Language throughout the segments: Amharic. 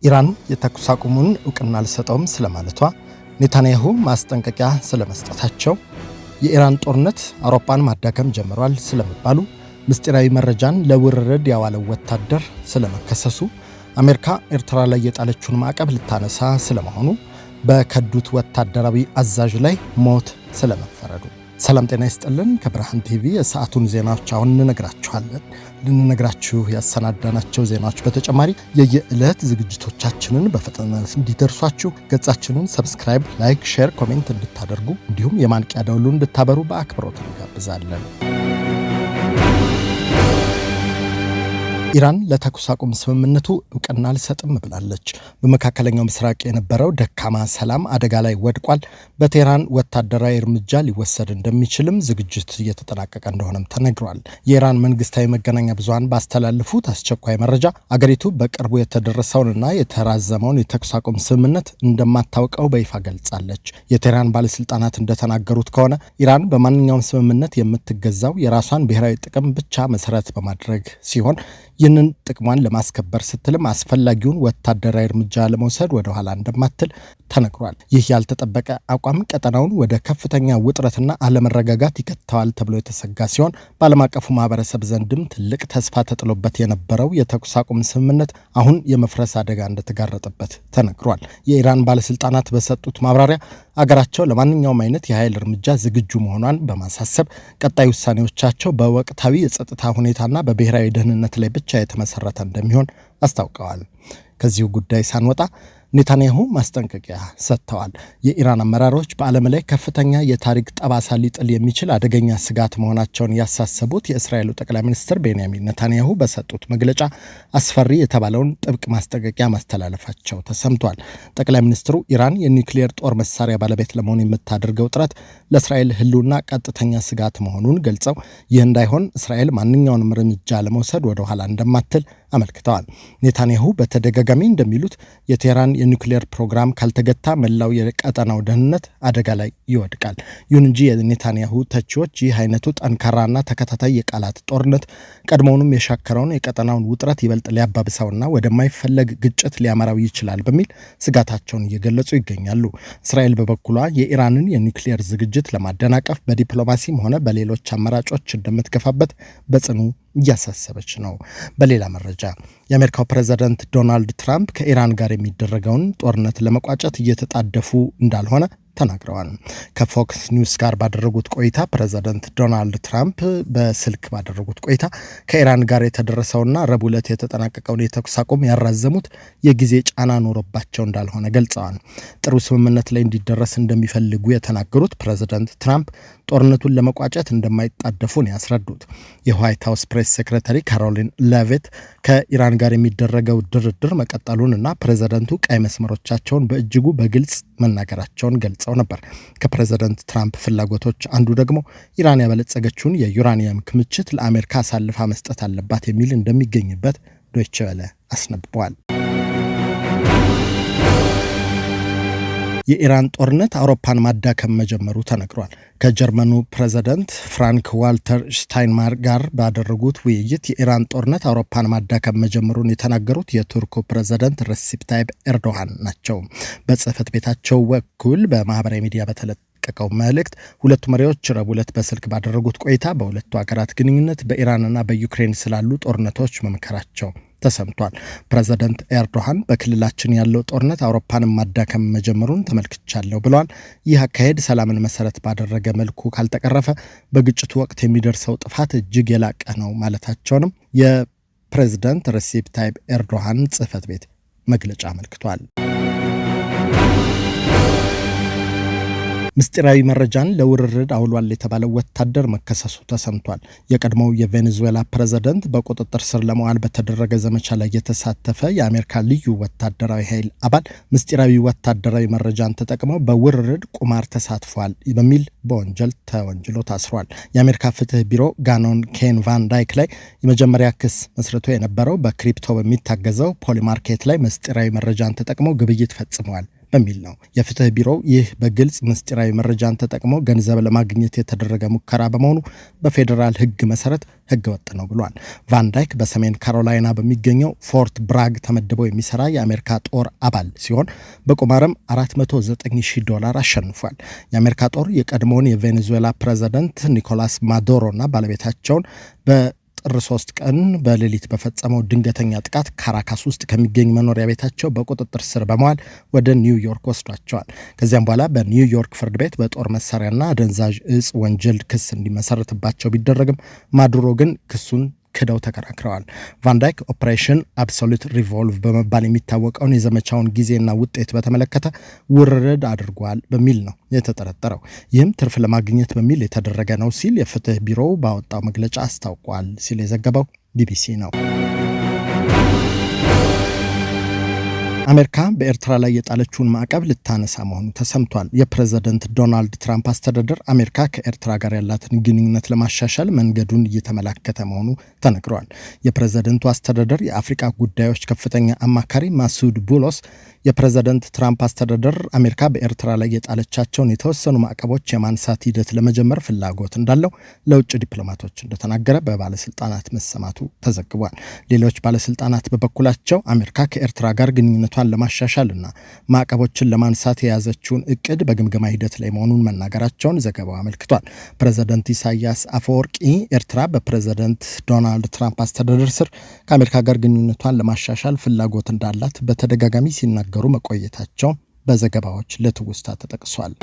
ኢራን የተኩስ አቁሙን እውቅና አልሰጠውም ስለማለቷ፣ ኔታንያሁ ማስጠንቀቂያ ስለመስጠታቸው፣ የኢራን ጦርነት አውሮፓን ማዳከም ጀምሯል ስለመባሉ፣ ምስጢራዊ መረጃን ለውርርድ ያዋለው ወታደር ስለመከሰሱ፣ አሜሪካ ኤርትራ ላይ የጣለችውን ማዕቀብ ልታነሳ ስለመሆኑ፣ በከዱት ወታደራዊ አዛዥ ላይ ሞት ስለመፈረዱ። ሰላም ጤና ይስጥልን። ከብርሃን ቲቪ የሰዓቱን ዜናዎች አሁን እንነግራችኋለን። ልንነግራችሁ ያሰናዳናቸው ዜናዎች በተጨማሪ የየዕለት ዝግጅቶቻችንን በፍጥነት እንዲደርሷችሁ ገጻችንን ሰብስክራይብ፣ ላይክ፣ ሼር፣ ኮሜንት እንድታደርጉ እንዲሁም የማንቂያ ደወሉን እንድታበሩ በአክብሮት እንጋብዛለን። ኢራን ለተኩስ አቁም ስምምነቱ እውቅና አልሰጥም ብላለች። በመካከለኛው ምስራቅ የነበረው ደካማ ሰላም አደጋ ላይ ወድቋል። በቴህራን ወታደራዊ እርምጃ ሊወሰድ እንደሚችልም ዝግጅት እየተጠናቀቀ እንደሆነም ተነግሯል። የኢራን መንግስታዊ መገናኛ ብዙሃን ባስተላለፉት አስቸኳይ መረጃ አገሪቱ በቅርቡ የተደረሰውንና የተራዘመውን የተኩስ አቁም ስምምነት እንደማታውቀው በይፋ ገልጻለች። የቴህራን ባለስልጣናት እንደተናገሩት ከሆነ ኢራን በማንኛውም ስምምነት የምትገዛው የራሷን ብሔራዊ ጥቅም ብቻ መሰረት በማድረግ ሲሆን ይህንን ጥቅሟን ለማስከበር ስትልም አስፈላጊውን ወታደራዊ እርምጃ ለመውሰድ ወደ ኋላ እንደማትል ተነግሯል። ይህ ያልተጠበቀ አቋም ቀጠናውን ወደ ከፍተኛ ውጥረትና አለመረጋጋት ይከተዋል ተብሎ የተሰጋ ሲሆን በዓለም አቀፉ ማህበረሰብ ዘንድም ትልቅ ተስፋ ተጥሎበት የነበረው የተኩስ አቁም ስምምነት አሁን የመፍረስ አደጋ እንደተጋረጠበት ተነግሯል። የኢራን ባለስልጣናት በሰጡት ማብራሪያ አገራቸው ለማንኛውም አይነት የኃይል እርምጃ ዝግጁ መሆኗን በማሳሰብ ቀጣይ ውሳኔዎቻቸው በወቅታዊ የጸጥታ ሁኔታና በብሔራዊ ደህንነት ላይ ብቻ የተመሰረተ እንደሚሆን አስታውቀዋል። ከዚሁ ጉዳይ ሳንወጣ ኔታንያሁ ማስጠንቀቂያ ሰጥተዋል። የኢራን አመራሮች በዓለም ላይ ከፍተኛ የታሪክ ጠባሳ ሊጥል የሚችል አደገኛ ስጋት መሆናቸውን ያሳሰቡት የእስራኤሉ ጠቅላይ ሚኒስትር ቤንያሚን ኔታንያሁ በሰጡት መግለጫ አስፈሪ የተባለውን ጥብቅ ማስጠንቀቂያ ማስተላለፋቸው ተሰምቷል። ጠቅላይ ሚኒስትሩ ኢራን የኒውክሌር ጦር መሳሪያ ባለቤት ለመሆን የምታደርገው ጥረት ለእስራኤል ሕልውና ቀጥተኛ ስጋት መሆኑን ገልጸው ይህ እንዳይሆን እስራኤል ማንኛውንም እርምጃ ለመውሰድ ወደ ኋላ እንደማትል አመልክተዋል። ኔታንያሁ በተደጋጋሚ እንደሚሉት የቴህራን የኒውክሌር ፕሮግራም ካልተገታ መላው የቀጠናው ደህንነት አደጋ ላይ ይወድቃል። ይሁን እንጂ የኔታንያሁ ተቺዎች ይህ አይነቱ ጠንካራና ተከታታይ የቃላት ጦርነት ቀድሞውንም የሻከረውን የቀጠናውን ውጥረት ይበልጥ ሊያባብሰውና ወደማይፈለግ ግጭት ሊያመራው ይችላል በሚል ስጋታቸውን እየገለጹ ይገኛሉ። እስራኤል በበኩሏ የኢራንን የኒውክሌር ዝግጅት ለማደናቀፍ በዲፕሎማሲም ሆነ በሌሎች አማራጮች እንደምትገፋበት በጽኑ እያሳሰበች ነው። በሌላ መረጃ የአሜሪካው ፕሬዝዳንት ዶናልድ ትራምፕ ከኢራን ጋር የሚደረገውን ጦርነት ለመቋጨት እየተጣደፉ እንዳልሆነ ተናግረዋል። ከፎክስ ኒውስ ጋር ባደረጉት ቆይታ ፕሬዝዳንት ዶናልድ ትራምፕ በስልክ ባደረጉት ቆይታ ከኢራን ጋር የተደረሰውና ረቡዕ ዕለት የተጠናቀቀውን የተኩስ አቁም ያራዘሙት የጊዜ ጫና ኖሮባቸው እንዳልሆነ ገልጸዋል። ጥሩ ስምምነት ላይ እንዲደረስ እንደሚፈልጉ የተናገሩት ፕሬዝዳንት ትራምፕ ጦርነቱን ለመቋጨት እንደማይጣደፉ ነው ያስረዱት። የዋይት ሃውስ ፕሬስ ሴክሬታሪ ካሮሊን ሌቪት ከኢራን ጋር የሚደረገው ድርድር መቀጠሉንና ፕሬዝዳንቱ ቀይ መስመሮቻቸውን በእጅጉ በግልጽ መናገራቸውን ገልጸው ነበር። ከፕሬዝዳንት ትራምፕ ፍላጎቶች አንዱ ደግሞ ኢራን ያበለጸገችውን የዩራኒየም ክምችት ለአሜሪካ አሳልፋ መስጠት አለባት የሚል እንደሚገኝበት ዶይቼ ቬለ አስነብበዋል። የኢራን ጦርነት አውሮፓን ማዳከም መጀመሩ ተነግሯል። ከጀርመኑ ፕሬዝዳንት ፍራንክ ዋልተር ሽታይንማየር ጋር ባደረጉት ውይይት የኢራን ጦርነት አውሮፓን ማዳከም መጀመሩን የተናገሩት የቱርኩ ፕሬዝዳንት ረሲፕ ታይብ ኤርዶሃን ናቸው። በጽህፈት ቤታቸው በኩል በማህበራዊ ሚዲያ በተለቀቀው መልእክት ሁለቱ መሪዎች ረቡዕ ዕለት በስልክ ባደረጉት ቆይታ በሁለቱ ሀገራት ግንኙነት በኢራንና በዩክሬን ስላሉ ጦርነቶች መምከራቸው ተሰምቷል። ፕሬዝዳንት ኤርዶሃን በክልላችን ያለው ጦርነት አውሮፓን ማዳከም መጀመሩን ተመልክቻለሁ ብለዋል። ይህ አካሄድ ሰላምን መሰረት ባደረገ መልኩ ካልተቀረፈ በግጭቱ ወቅት የሚደርሰው ጥፋት እጅግ የላቀ ነው ማለታቸውንም የፕሬዝዳንት ረሲፕ ታይብ ኤርዶሃን ጽህፈት ቤት መግለጫ አመልክቷል። ምስጢራዊ መረጃን ለውርርድ አውሏል የተባለው ወታደር መከሰሱ ተሰምቷል። የቀድሞው የቬኔዙዌላ ፕሬዝዳንት በቁጥጥር ስር ለመዋል በተደረገ ዘመቻ ላይ የተሳተፈ የአሜሪካ ልዩ ወታደራዊ ኃይል አባል ምስጢራዊ ወታደራዊ መረጃን ተጠቅመው በውርርድ ቁማር ተሳትፏል በሚል በወንጀል ተወንጅሎ ታስሯል። የአሜሪካ ፍትህ ቢሮ ጋኖን ኬን ቫን ዳይክ ላይ የመጀመሪያ ክስ መስርቶ የነበረው በክሪፕቶ በሚታገዘው ፖሊማርኬት ላይ ምስጢራዊ መረጃን ተጠቅመው ግብይት ፈጽመዋል በሚል ነው። የፍትህ ቢሮው ይህ በግልጽ ምስጢራዊ መረጃን ተጠቅሞ ገንዘብ ለማግኘት የተደረገ ሙከራ በመሆኑ በፌዴራል ሕግ መሰረት ሕገ ወጥ ነው ብሏል። ቫንዳይክ በሰሜን ካሮላይና በሚገኘው ፎርት ብራግ ተመድበው የሚሰራ የአሜሪካ ጦር አባል ሲሆን በቁማርም $409,000 አሸንፏል። የአሜሪካ ጦር የቀድሞውን የቬኔዙዌላ ፕሬዝዳንት ኒኮላስ ማዱሮና ባለቤታቸውን ጥር 3 ቀን በሌሊት በፈጸመው ድንገተኛ ጥቃት ካራካስ ውስጥ ከሚገኝ መኖሪያ ቤታቸው በቁጥጥር ስር በመዋል ወደ ኒውዮርክ ወስዷቸዋል። ከዚያም በኋላ በኒውዮርክ ፍርድ ቤት በጦር መሳሪያና አደንዛዥ እጽ ወንጀል ክስ እንዲመሰረትባቸው ቢደረግም ማዱሮ ግን ክሱን ክደው ተከራክረዋል። ቫንዳይክ ኦፕሬሽን አብሶሉት ሪቮልቭ በመባል የሚታወቀውን የዘመቻውን ጊዜና ውጤት በተመለከተ ውርርድ አድርጓል በሚል ነው የተጠረጠረው። ይህም ትርፍ ለማግኘት በሚል የተደረገ ነው ሲል የፍትህ ቢሮው ባወጣው መግለጫ አስታውቋል ሲል የዘገበው ቢቢሲ ነው። አሜሪካ በኤርትራ ላይ የጣለችውን ማዕቀብ ልታነሳ መሆኑ ተሰምቷል። የፕሬዝዳንት ዶናልድ ትራምፕ አስተዳደር አሜሪካ ከኤርትራ ጋር ያላትን ግንኙነት ለማሻሻል መንገዱን እየተመላከተ መሆኑ ተነግሯል። የፕሬዝዳንቱ አስተዳደር የአፍሪካ ጉዳዮች ከፍተኛ አማካሪ ማሱድ ቡሎስ የፕሬዝዳንት ትራምፕ አስተዳደር አሜሪካ በኤርትራ ላይ የጣለቻቸውን የተወሰኑ ማዕቀቦች የማንሳት ሂደት ለመጀመር ፍላጎት እንዳለው ለውጭ ዲፕሎማቶች እንደተናገረ በባለስልጣናት መሰማቱ ተዘግቧል። ሌሎች ባለስልጣናት በበኩላቸው አሜሪካ ከኤርትራ ጋር ግንኙነቷን ለማሻሻልና ማዕቀቦችን ለማንሳት የያዘችውን እቅድ በግምገማ ሂደት ላይ መሆኑን መናገራቸውን ዘገባው አመልክቷል። ፕሬዝዳንት ኢሳያስ አፈወርቂ ኤርትራ በፕሬዝዳንት ዶናልድ ትራምፕ አስተዳደር ስር ከአሜሪካ ጋር ግንኙነቷን ለማሻሻል ፍላጎት እንዳላት በተደጋጋሚ ሲናገሩ መቆየታቸው በዘገባዎች ለትውስታ ተጠቅሷል።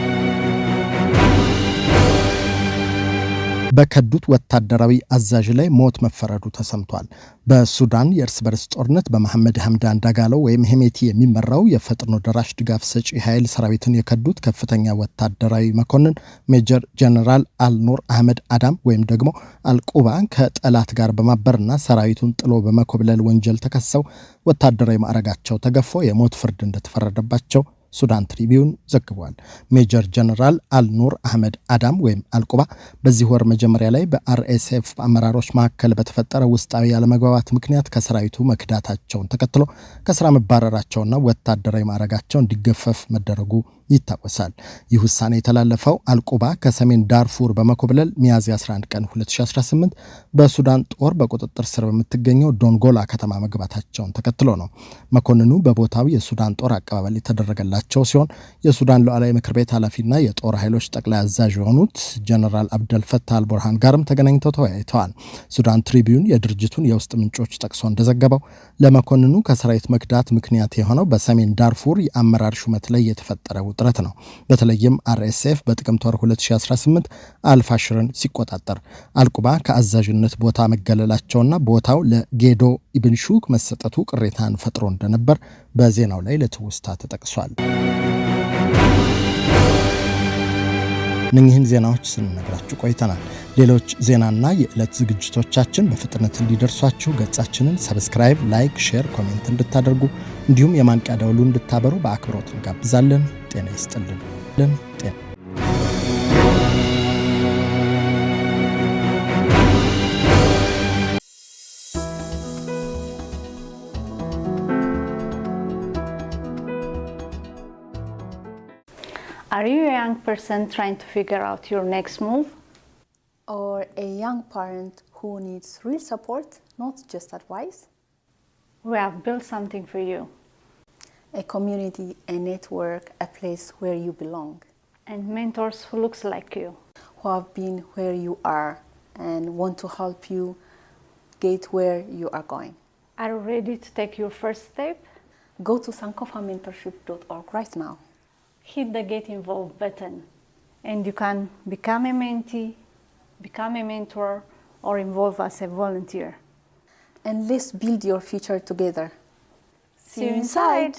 በከዱት ወታደራዊ አዛዥ ላይ ሞት መፈረዱ ተሰምቷል። በሱዳን የእርስ በርስ ጦርነት በመሐመድ ሐምዳን ዳጋሎ ወይም ሄሜቲ የሚመራው የፈጥኖ ደራሽ ድጋፍ ሰጪ ኃይል ሰራዊትን የከዱት ከፍተኛ ወታደራዊ መኮንን ሜጀር ጀነራል አልኑር አህመድ አዳም ወይም ደግሞ አልቁባ ከጠላት ጋር በማበርና ሰራዊቱን ጥሎ በመኮብለል ወንጀል ተከሰው ወታደራዊ ማዕረጋቸው ተገፎ የሞት ፍርድ እንደተፈረደባቸው ሱዳን ትሪቢዩን ዘግቧል። ሜጀር ጀነራል አልኑር አህመድ አዳም ወይም አልቁባ በዚህ ወር መጀመሪያ ላይ በአርኤስኤፍ አመራሮች መካከል በተፈጠረ ውስጣዊ ያለመግባባት ምክንያት ከሰራዊቱ መክዳታቸውን ተከትሎ ከስራ መባረራቸውና ወታደራዊ ማዕረጋቸው እንዲገፈፍ መደረጉ ይታወሳል። ይህ ውሳኔ የተላለፈው አልቁባ ከሰሜን ዳርፉር በመኮብለል ሚያዝያ 11 ቀን 2018 በሱዳን ጦር በቁጥጥር ስር በምትገኘው ዶንጎላ ከተማ መግባታቸውን ተከትሎ ነው። መኮንኑ በቦታው የሱዳን ጦር አቀባበል የተደረገላቸው ሲሆን የሱዳን ሉዓላዊ ምክር ቤት ኃላፊና የጦር ኃይሎች ጠቅላይ አዛዥ የሆኑት ጀነራል አብደልፈታህ አልቡርሃን ጋርም ተገናኝተው ተወያይተዋል። ሱዳን ትሪቢዩን የድርጅቱን የውስጥ ምንጮች ጠቅሶ እንደዘገበው ለመኮንኑ ከሰራዊት መክዳት ምክንያት የሆነው በሰሜን ዳርፉር የአመራር ሹመት ላይ የተፈጠረ ውጥረት ነው። በተለይም አርኤስኤፍ በጥቅምት ወር 2018 አልፋሽርን ሲቆጣጠር አልቁባ ከአዛዥነት ቦታ መገለላቸውና ቦታው ለጌዶ ኢብንሹክ መሰጠቱ ቅሬታን ፈጥሮ እንደነበር በዜናው ላይ ለትውስታ ተጠቅሷል። እነኚህን ዜናዎች ስንነግራችሁ ቆይተናል። ሌሎች ዜናና የዕለት ዝግጅቶቻችን በፍጥነት እንዲደርሷችሁ ገጻችንን ሰብስክራይብ፣ ላይክ፣ ሼር፣ ኮሜንት እንድታደርጉ እንዲሁም የማንቂያ ደወሉ እንድታበሩ በአክብሮት እንጋብዛለን። ጤና ይስጥልን። Are you a young person trying to figure out your next move? Or a young parent who needs real support, not just advice? We have built something for you. A community, a network, a place where you belong. And mentors who looks like you. Who have been where you are and want to help you get where you are going. Are you ready to take your first step? Go to sankofamentorship.org right now. Hit the Get Involved button and you can become a mentee, become a mentor, or involve as a volunteer. And let's build your future together. See you inside!